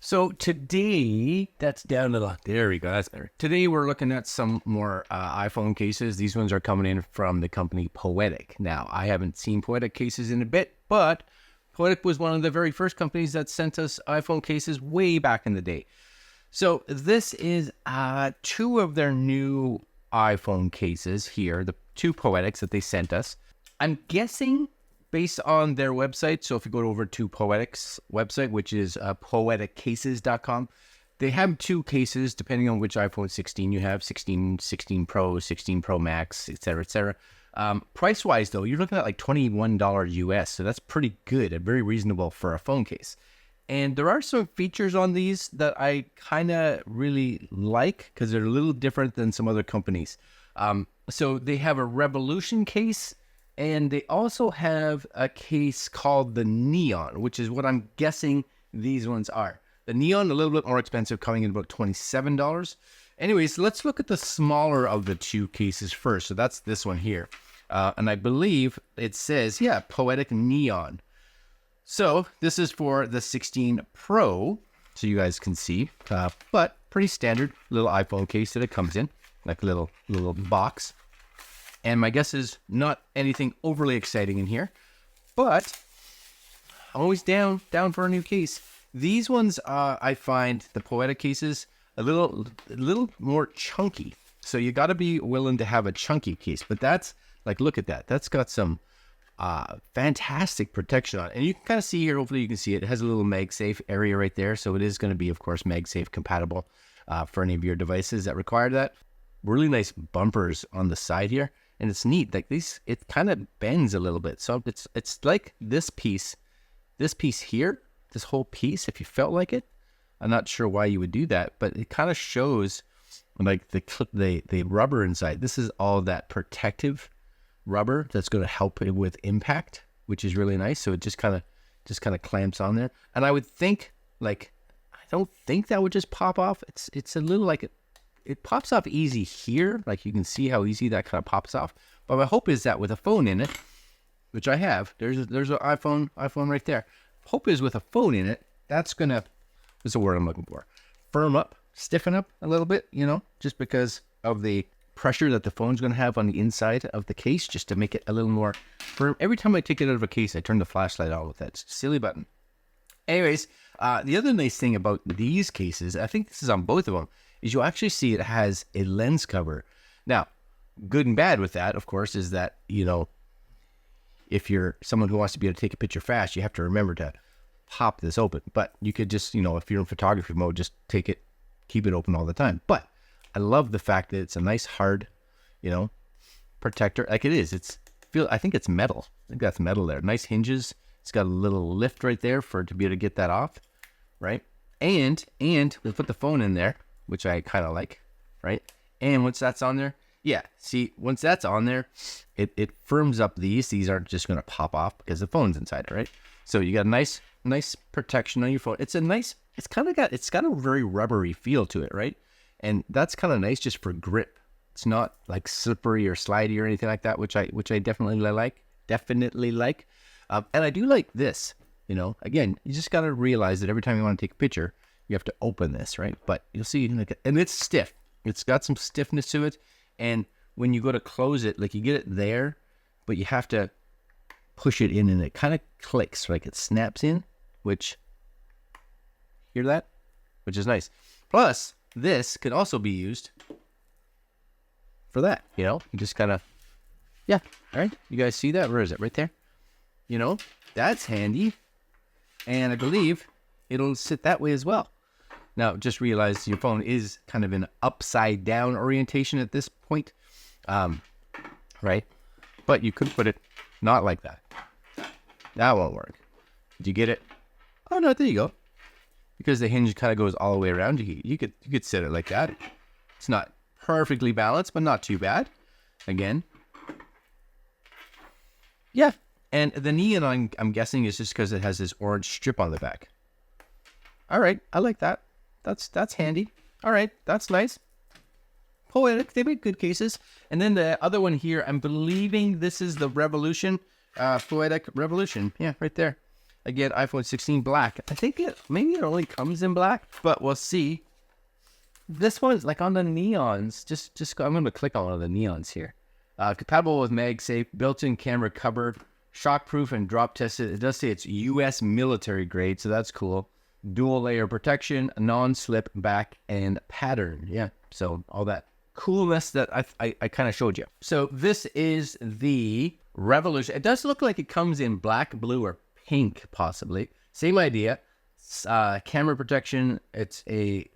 So today, that's down to the, there we go, that's better. Today we're looking at some more iPhone cases. These ones are coming in from the company Poetic. Now, I haven't seen Poetic cases in a bit, but Poetic was one of the very first companies that sent us iPhone cases way back in the day. So this is two of their new iPhone cases here, the two Poetics that they sent us. I'm guessing based on their website, so if you go over to Poetics website, which is poeticcases.com, they have two cases depending on which iPhone 16 you have, 16, 16 Pro, 16 Pro Max, etc., etc. Price-wise, though, you're looking at like $21 US, so that's pretty good and very reasonable for a phone case. And there are some features on these that I kind of really like because they're a little different than some other companies. So they have a Revolution case, and they also have a case called the Neon, which is what I'm guessing these ones are. The Neon, a little bit more expensive, coming in about $27. Anyways, let's look at the smaller of the two cases first. So that's this one here. And I believe it says, yeah, Poetic Neon. So this is for the 16 Pro, so you guys can see, but pretty standard little iPhone case that it comes in, like a little box. And my guess is not anything overly exciting in here, but I'm always down for a new case. These ones, I find the Poetic cases a little more chunky. So you got to be willing to have a chunky case. But that's like, look at that. That's got some fantastic protection on it. And you can kind of see here, hopefully you can see it. It has a little MagSafe area right there. So it is going to be, of course, MagSafe compatible for any of your devices that require that. Really nice bumpers on the side here. And it's neat, like these, it kind of bends a little bit. So it's like this piece here, this whole piece, if you felt like it. I'm not sure why you would do that, but it kind of shows like the rubber inside. This is all that protective rubber that's going to help it with impact, which is really nice. So it just kind of clamps on there. And I would think, like, I don't think that would just pop off. It's a little like it pops off easy here. Like you can see how easy that kind of pops off. But my hope is that with a phone in it, which I have, there's an iPhone right there. Hope is with a phone in it, that's gonna, what's the word I'm looking for? Firm up, stiffen up a little bit, you know, just because of the pressure that the phone's gonna have on the inside of the case, just to make it a little more firm. Every time I take it out of a case, I turn the flashlight on with that silly button. Anyways, the other nice thing about these cases, I think this is on both of them, is you actually see it has a lens cover. Now, good and bad with that, of course, is that, you know, if you're someone who wants to be able to take a picture fast, you have to remember to pop this open. But you could just, you know, if you're in photography mode, just take it, keep it open all the time. But I love the fact that it's a nice hard, you know, protector. Like it is. I think it's metal. I think that's metal there. Nice hinges. It's got a little lift right there to be able to get that off, right? And we'll put the phone in there, which I kind of like, right? And once that's on there, yeah, see, once that's on there, it firms up these. These aren't just going to pop off because the phone's inside it, right? So you got a nice protection on your phone. It's got a very rubbery feel to it, right? And that's kind of nice just for grip. It's not like slippery or slidey or anything like that, which I definitely like. And I do like this, you know, again, you just got to realize that every time you want to take a picture, you have to open this, right? But you'll see, and it's stiff. It's got some stiffness to it. And when you go to close it, like you get it there, but you have to push it in and it kind of clicks, like it snaps in, which, hear that? Which is nice. Plus, this could also be used for that, you know? You just kind of, yeah, all right? You guys see that? Where is it? Right there? You know, that's handy. And I believe it'll sit that way as well. Now, just realize your phone is kind of in upside down orientation at this point, right? But you could put it not like that. That won't work. Did you get it? Oh, no, there you go. Because the hinge kind of goes all the way around. You could set it like that. It's not perfectly balanced, but not too bad. Again. Yeah. And the neon, I'm guessing, is just because it has this orange strip on the back. All right. I like that. That's handy. All right. That's nice. Poetic. They make good cases. And then the other one here, I'm believing this is the Revolution. Poetic Revolution. Yeah, right there. Again, iPhone 16 black. I think maybe it only comes in black, but we'll see. This one's like on the neons. I'm going to click on one of the neons here. Compatible with MagSafe, built-in camera cover, shockproof and drop tested. It does say it's U.S. military grade, so that's cool. Dual layer protection, non-slip back and pattern. Yeah, so all that coolness that I kind of showed you. So this is the Revolution. It does look like it comes in black, blue, or pink, possibly. Same idea. Camera protection. It's a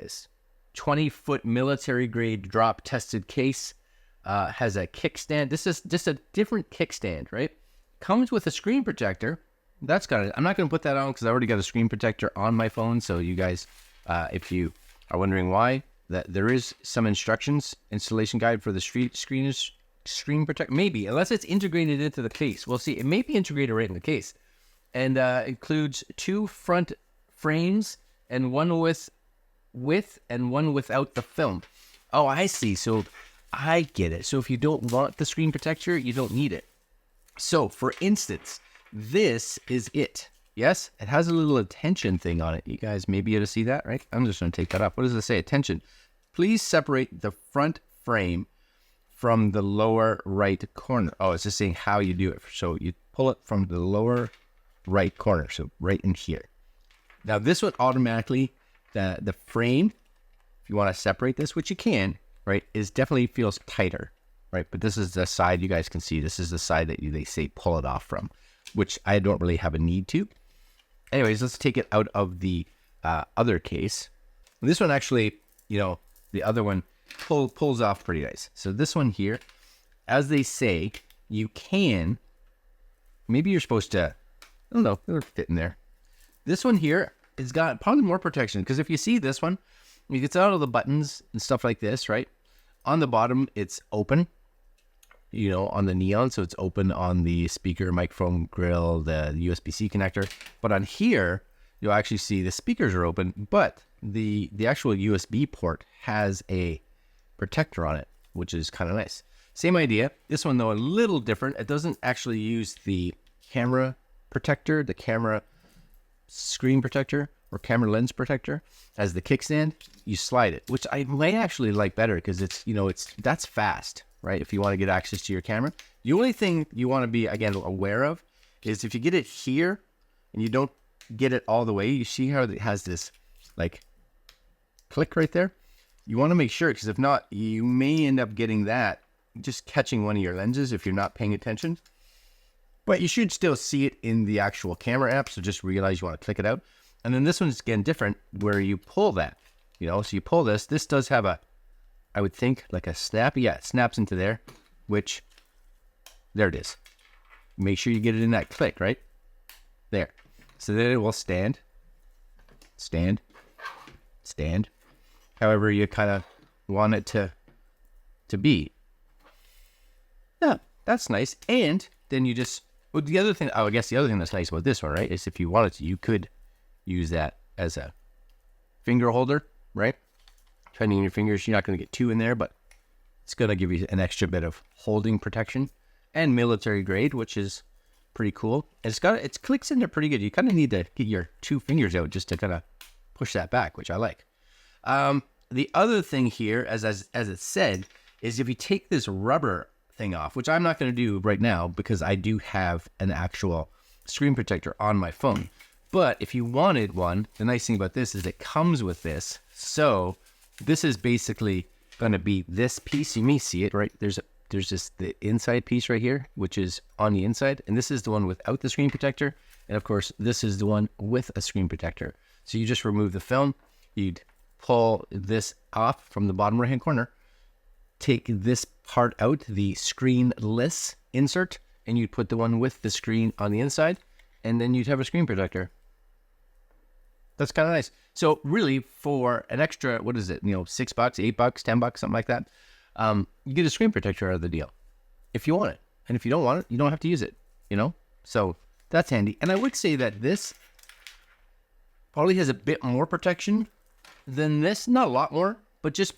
20-foot military grade drop tested case. Has a kickstand. This is just a different kickstand, right? Comes with a screen protector. That's got it. I'm not going to put that on because I already got a screen protector on my phone. So you guys, if you are wondering why, that there is some instructions, installation guide for the screen protector. Maybe, unless it's integrated into the case. We'll see. It may be integrated right in the case. And includes 2 front frames and one with and one without the film. Oh, I see. So I get it. So if you don't want the screen protector, you don't need it. So for instance, this is it. Yes, it has a little attention thing on it. You guys may be able to see that, right? I'm just going to take that up. What does it say? Attention. Please separate the front frame from the lower right corner. Oh, it's just saying how you do it. So you pull it from the lower right corner. So right in here. Now this one automatically, the frame, if you want to separate this, which you can, right, is definitely feels tighter, right? But this is the side you guys can see. This is the side that they say pull it off from, which I don't really have a need to. Anyways, let's take it out of the other case. This one actually, the other one pulls off pretty nice. So this one here, as they say, you can, maybe you're supposed to, I don't know, it'll fit in there. This one here has got probably more protection because if you see this one, it gets out of the buttons and stuff like this, right? On the bottom, it's open, on the Neon. So it's open on the speaker, microphone, grill, the USB-C connector. But on here, you'll actually see the speakers are open, but the actual USB port has a protector on it, which is kind of nice. Same idea. This one, though, a little different. It doesn't actually use the camera protector, the camera screen protector or camera lens protector as the kickstand. You slide it, which I might actually like better because that's fast, right? If you want to get access to your camera. The only thing you want to be, again, aware of is if you get it here and you don't get it all the way, you see how it has this like click right there? You want to make sure, because if not, you may end up getting that just catching one of your lenses if you're not paying attention. But you should still see it in the actual camera app, so just realize you want to click it out. And then this one's, again, different, where you pull that, so you pull this. This does have I would think, like a snap. Yeah, it snaps into there, which, there it is. Make sure you get it in that click, right? There. So then it will stand, however you kind of want it to be. Yeah, that's nice. And then you just, the other thing that's nice about this one, right, is if you wanted to, you could use that as a finger holder, right? Depending on your fingers, you're not going to get 2 in there, but it's going to give you an extra bit of holding protection and military grade, which is pretty cool. And it clicks in there pretty good. You kind of need to get your 2 fingers out just to kind of push that back, which I like. The other thing here, as it said, is if you take this rubber thing off, which I'm not going to do right now because I do have an actual screen protector on my phone. But if you wanted one, the nice thing about this is it comes with this. So this is basically going to be this piece. You may see it, right? There's just the inside piece right here, which is on the inside. And this is the one without the screen protector. And of course, this is the one with a screen protector. So you just remove the film. You'd pull this off from the bottom right-hand corner. Take this part out, the screenless insert, and you'd put the one with the screen on the inside. And then you'd have a screen protector. That's kind of nice. So really, for an extra, what is it? $6, $8, $10, something like that. You get a screen protector out of the deal if you want it. And if you don't want it, you don't have to use it, So that's handy. And I would say that this probably has a bit more protection than this. Not a lot more, But just,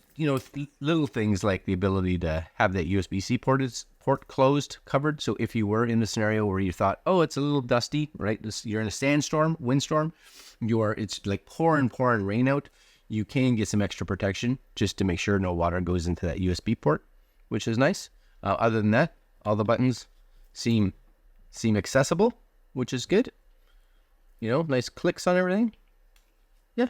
little things like the ability to have that USB-C port closed, covered. So if you were in a scenario where you thought, oh, it's a little dusty, right? You're in a sandstorm, windstorm, it's like pouring rain out. You can get some extra protection just to make sure no water goes into that USB port, which is nice. Other than that, all the buttons seem accessible, which is good. Nice clicks on everything. Yeah.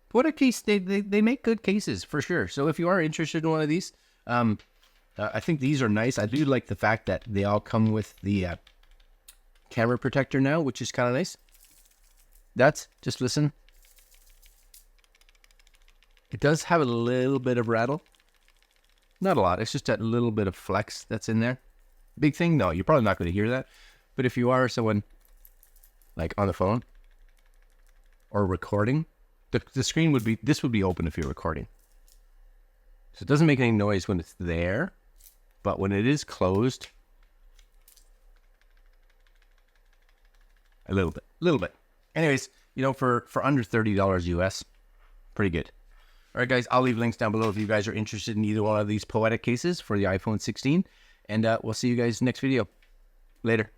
Poetic case, they make good cases for sure. So if you are interested in one of these, I think these are nice. I do like the fact that they all come with the camera protector now, which is kind of nice. Just listen. It does have a little bit of rattle. Not a lot. It's just that little bit of flex that's in there. Big thing? No, you're probably not going to hear that. But if you are someone like on the phone or recording, the screen would be open if you're recording. So it doesn't make any noise when it's there, but when it is closed, a little bit. Anyways, for under $30 US, pretty good. All right, guys, I'll leave links down below if you guys are interested in either one of these Poetic cases for the iPhone 16. And we'll see you guys next video. Later.